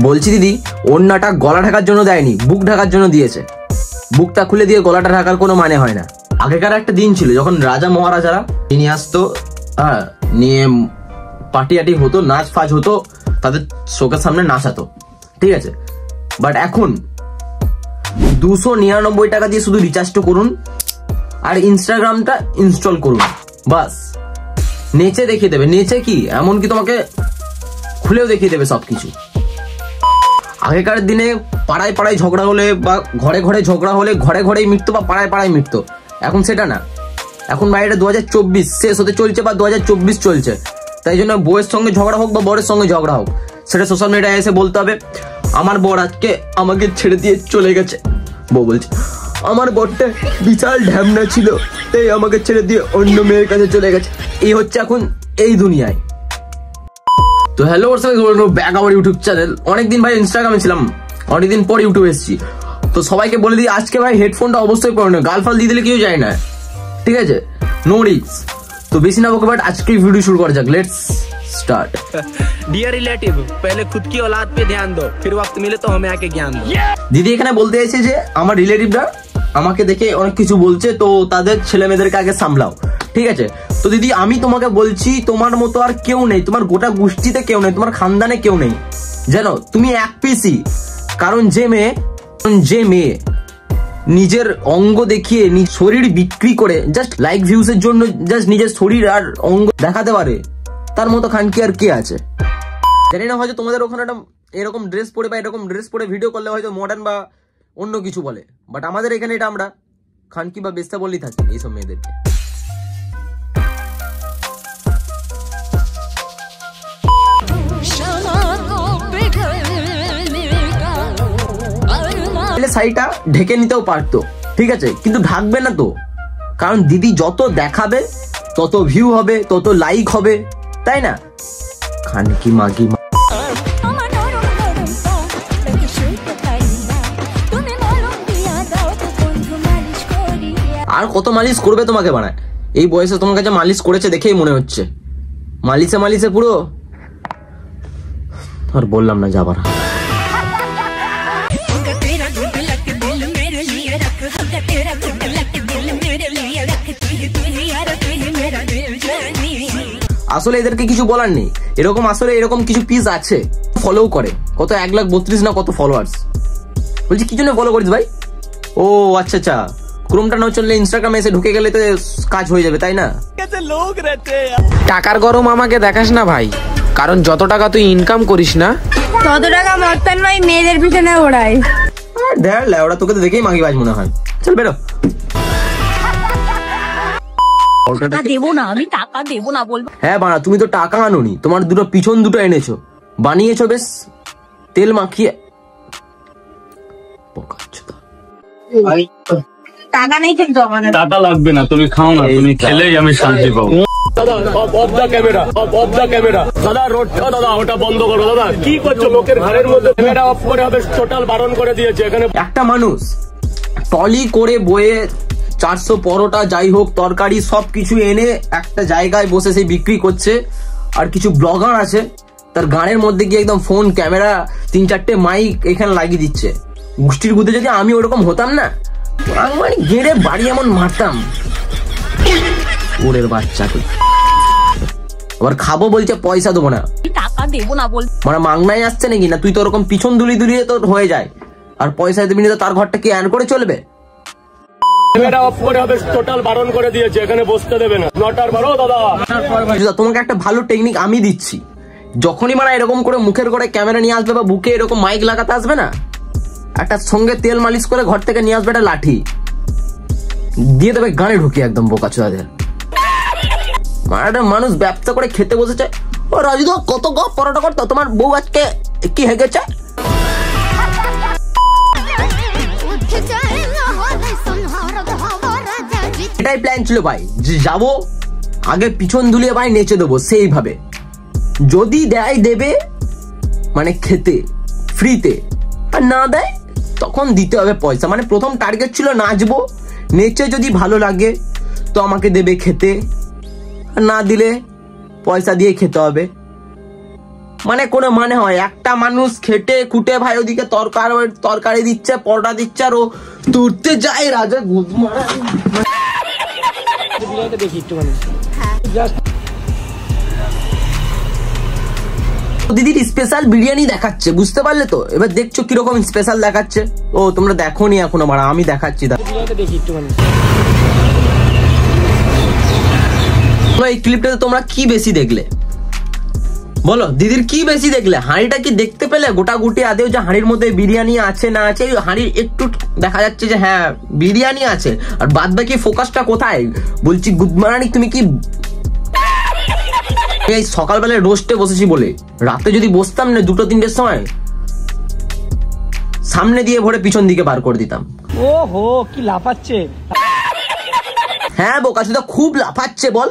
বলছি দিদি, ওড়নাটা গলা ঢাকার জন্য দেয়নি, বুক ঢাকার জন্য দিয়েছে। বুকটা খুলে দিয়ে গলাটা ঢাকার কোনো মানে হয় না। আগেকার একটা দিন ছিল যখন রাজা মহারাজারা নিয়ে আসতো, নিয়ে পার্টি আটি হতো, নাচ ফাজ হতো, তাদের চোখের সামনে নাচাতো, ঠিক আছে। বাট এখন 299 টাকা দিয়ে শুধু রিচার্জটা করুন আর ইনস্টাগ্রামটা ইনস্টল করুন, বাস নেচে দেখিয়ে দেবে। নেচে কি, এমনকি তোমাকে খুলেও দেখিয়ে দেবে সবকিছু। আগেকার দিনে পাড়ায় পাড়ায় ঝগড়া হলে বা ঘরে ঘরে ঝগড়া হলে ঘরে ঘরেই মিটতো বা পাড়ায় পাড়ায় মিটতো। এখন সেটা না, এখন বাইরে 2024 শেষ হতে চলছে বা 2024 চলছে, তাই জন্য বউয়ের সঙ্গে ঝগড়া হোক বা বরের সঙ্গে ঝগড়া হোক, সেটা সোশ্যাল মিডিয়ায় এসে বলতে হবে আমার বর আজকে আমাকে ছেড়ে দিয়ে চলে গেছে। বউ বলছে আমার বরটা বিশাল ঢ্যামনা ছিল, তাই আমাকে ছেড়ে দিয়ে অন্য মেয়ের কাছে চলে গেছে। এই হচ্ছে এখন এই দুনিয়ায়। তো hello back our YouTube channel. অনেকদিন ভাই ইনস্টাগ্রামে ছিলাম, অনেকদিন পর ইউটিউবে এসেছি। তো সবাইকে বলে দিই আজকে ভাই হেডফোনটা অবশ্যই পরে না, গালফাল দিয়ে দিলে কেউ যায় না, ঠিক আছে, নো রিস্ক। তো বেশি না বকে বাট আজকে ভিডিও শুরু করা যাক, লেটস स्टार्ट। डियर रिलेटिव, पहले खुद की औलाद पे ध्यान दो, फिर वक्त मिले तो हमें आके ज्ञान दो। দিদি এখানে বলতে চাইছে যে আমার রিলেটিভরা আমাকে দেখে অনেক কিছু বলছে, তো তাদের ছেলে মেয়েদেরকে আগে সামলাও, ঠিক আছে। তো দিদি আমি তোমাকে বলছি তোমার মতো আর কেউ নেই, তোমার গোটা গোষ্ঠীতে কেউ নেই, তোমার খানদানে কেউ নেই, জানো তুমি এক পিসি। কারণ যে মেয়ে নিজের অঙ্গ দেখিয়ে শরীর বিক্রি করে জাস্ট লাইক ভিউজ এর জন্য জাস্ট নিজের শরীর আর অঙ্গ দেখাতে পারে, তার মতো খানকি আর কে আছে। জানি না, হয়তো তোমাদের ওখানে এরকম ড্রেস পরে বা এরকম ড্রেস পরে ভিডিও করলে হয়তো মডার্ন বা অন্য কিছু বলে, বাট আমাদের এখানে এটা আমরা খানকি বা বেস্তা বলেই থাকি এইসব মেয়েদেরকে। শাড়িটা ঢেকে নিতেও পারতো, ঠিক আছে, কিন্তু ঢাকবে না তো, কারণ দিদি যত দেখাবে তত ভিউ হবে, তত লাইক হবে, তাই না। খানকি মাগি আর কত মালিশ করবে তোমাকে বানায়, এই বয়সে তোমার কাছে মালিশ করেছে দেখেই মনে হচ্ছে, মালিশে পুরো আর বললাম না যাবার। আসলে এদেরকে কিছু বলার নেই, এরকম কিছু পিস আছে ফলো করে, কত 1,32,000 না কত ফলোয়ার্স। বলছি কি জন্য ফলো করিস ভাই? ও আচ্ছা, ক্রোমটা না চললে ইনস্টাগ্রামে এসে ঢুকে গেলে তো কাজ হয়ে যাবে, তাই না। টাকার গরম আমাকে দেখাস না ভাই, কারণ যত টাকা তুই ইনকাম করিস না তত টাকা মস্তান ভাই মেয়েদের পিছনে ওড়ায়। ওরা তোকে তো দেখেই মাগিবাজ মনে হয়, চল বেরো। দেবো না, আমি টাকা দেবো না বলবো। হ্যাঁ বানা, তুমি তো টাকা আনোনি, তোমার পিছন দুটো এনেছো, বানিয়েছো বেশ তেল মাখিয়ে। টাকা নেই কিন্তু আমাদের। টাকা লাগবে না, তুমি খাও না, তুমি খেলেই আমি শান্তি পাবো। দাদা রোডটা দাদা ওটা বন্ধ করো দাদা, কি করছো লোকের ঘরের মধ্যে ক্যামেরা অফ করে হবে, টোটাল বারণ করে দিয়েছে এখানে। একটা মানুষ টলি করে বয়ে 400 পরোটা যাই হোক তরকারি সবকিছু এনে একটা জায়গায় বসে সে বিক্রি করছে, আর কিছু ব্লগার আছে তার গানের মধ্যে গিয়ে একদম ফোন ক্যামেরা 3-4টে মাইক এখানে লাগিয়ে দিচ্ছে। গোষ্ঠীর বুদ্ধে যদি আমি ওরকম হতাম না, মানে গেড়ে বাড়ি এমন মারতাম ওরের বাচ্চাকে। আবার খাবো বলছে পয়সা দেবো না, টাকা দেবো না বল, মানে মাংনায় আসছে নাকি না, তুই তো ওরকম পিছন দুলিয়ে তোর হয়ে যায়, আর পয়সা দেবি না তো তার ঘরটা কি অ্যান করে চলবে। ক্যামেরা অফ করে হবে, টোটাল বারণ করে দিয়েছে এখানে বসতে দেবে না। নটার বারো দাদা। তোমাকে একটা ভালো টেকনিক আমি দিচ্ছি, যখনই মানে এরকম করে মুখের করে ক্যামেরা নিয়ে আসবে বা বুকে এরকম মাইক লাগাতে আসবে না, একটা সঙ্গে তেল মালিশ করে ঘর থেকে নিয়ে আসবে একটা লাঠি, দিয়ে দেবে গানে ঢুকিয়ে একদম বোকাচোদাদের। একটা মানুষ ব্যবসা করে খেতে বসেছে, ও রাজু কত গপ পরোটা করতো, তোমার বউ আজকে কি হেগেছে। এটাই প্ল্যান ছিল ভাই, যে যাবো আগে পিছন দুলিয়ে ভাই নেচে দেবো সেইভাবে, যদি দেয় দেবে মানে খেতে ফ্রিতে, আর না দেয় তখন দিতে হবে পয়সা। মানে প্রথম টার্গেট ছিল নাচবো, নেচে যদি ভালো লাগে তো আমাকে দেবে খেতে, আর না দিলে পয়সা দিয়ে খেতে হবে। মানে কোনো মানে হয়? একটা মানুষ খেটে খুটে ভাই ওদিকে তরকারি দিচ্ছে, পরোটা দিচ্ছে, আর ও তুলতে যায় রাজা গুদমারা। দেখি একটু মানে দিদির স্পেশাল বিরিয়ানি দেখাচ্ছে, বুঝতে পারলে তো? এবার দেখছো কিরকম স্পেশাল দেখাচ্ছে। ও তোমরা দেখোনি এখনো, মারা আমি দেখাচ্ছি। দেখি একটু মানে এই ক্লিপটাতে তোমরা কি বেশি দেখলে বলো? দিদির কি বেশি দেখলে? হাঁড়িটা কি দেখতে পেলে গোটা গুটি আদেও যে হাঁড়ির মধ্যে বিরিয়ানি আছে না আছে? হাঁড়ির একটু দেখা যাচ্ছে যে হ্যাঁ বিরিয়ানি আছে, আর বাদ বাকি ফোকাসটা কোথায়? বলছি গুদমারানি তুমি কি এই সকালবেলায় রোস্টে বসেছি বলে, রাতে যদি বসতাম না 2-3টের সময়, সামনে দিয়ে ভরে পিছন দিকে বার করে দিতাম। ওহো কি লাফাচ্ছে। হ্যাঁ বোকা তো খুব লাফাচ্ছে, বল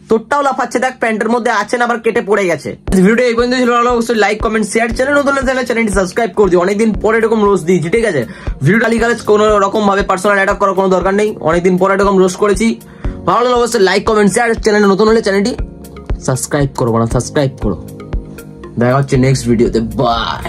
তোরটাও লাফাচ্ছে। দেখ প্যান্টের মধ্যে আছে না, আবার কেটে পড়ে গেছে। ভিডিওটা এই পর্যন্ত ছিল, অবশ্যই লাইক কমেন্ট শেয়ার, চ্যানেল নতুন হলে চ্যানেলটি সাবস্ক্রাইব করে দিও। অনেকদিন পরে এরকম রোজ দিয়েছি, ঠিক আছে? ভিডিও গালিগালাজ কোনো রকম ভাবে পার্সোনাল অ্যাটাক করার কোনো দরকার নেই। অনেকদিন পরে এরকম রোজ করেছি। ভালো লাগলে অবশ্যই লাইক কমেন্ট শেয়ার, চ্যানেল নতুন হলে চ্যানেলটি সাবস্ক্রাইব করো, সাবস্ক্রাইব করো। দেখা হচ্ছে নেক্সট ভিডিওতে, বাই।